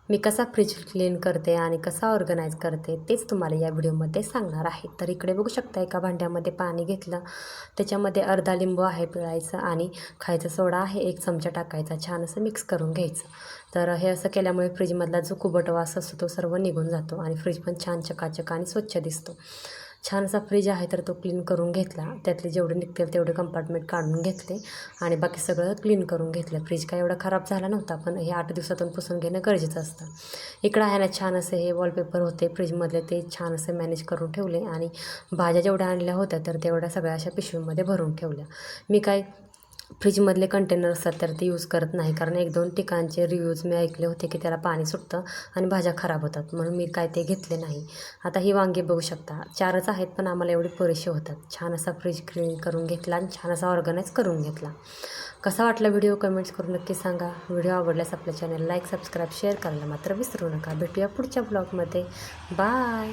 मी कसा fridge clean करते आणि कसा ऑर्गनाईज करते तेच तुम्हाला या व्हिडिओमध्ये सांगणार आहे. तर इकडे बघू शकता एका भांड्यामध्ये पाणी घेतलं, त्याच्यामध्ये अर्धा लिंबू आहे पिळायचं आणि खायचा सोडा आहे 1 चमचा टाकायचा. छान असं मिक्स करून घ्यायचं. तर हे असं केल्यामुळे फ्रीजमधला जो कुबट वास असतो तो सर्व निघून जातो आणि फ्रीज पण छान चकाचक आणि स्वच्छ दिसतो. छान असा फ्रीज आहे तर तो क्लीन करून घेतला. त्यातले जेवढे निघतील तेवढे कंपार्टमेंट काढून घेतले आणि बाकी सगळं क्लीन करून घेतलं. फ्रीज काय एवढा खराब झाला नव्हता, पण हे 8 दिवसातून पुसून घेणं गरजेचं असतं. इकडं आहे ना छान असे हे वॉलपेपर होते फ्रीजमधले, ते छान असे मॅनेज करून ठेवले आणि भाज्या जेवढ्या आणल्या होत्या तर तेवढ्या सगळ्या अशा पिशवीमध्ये भरून ठेवल्या. मी काय फ्रीजमधले कंटेनर असतात तर ते यूज करत नाही, कारण 1-2 ठिकाणचे रिव्ह्यूज मी ऐकले होते की त्याला पाणी सुटतं आणि भाज्या खराब होतात, म्हणून मी काय ते घेतले नाही. आता ही वांगी बघू शकता 4च आहेत, पण आम्हाला एवढे पुरेसे होतात. छान असा फ्रीज क्लीन करून घेतला आणि छान असा ऑर्गनाईज करून घेतला. कसा वाटला व्हिडिओ कमेंट्स करून नक्की सांगा. व्हिडिओ आवडल्यास आपल्या चॅनल लाईक, सबस्क्राईब, शेअर करायला मात्र विसरू नका. भेटूया पुढच्या ब्लॉगमध्ये. बाय.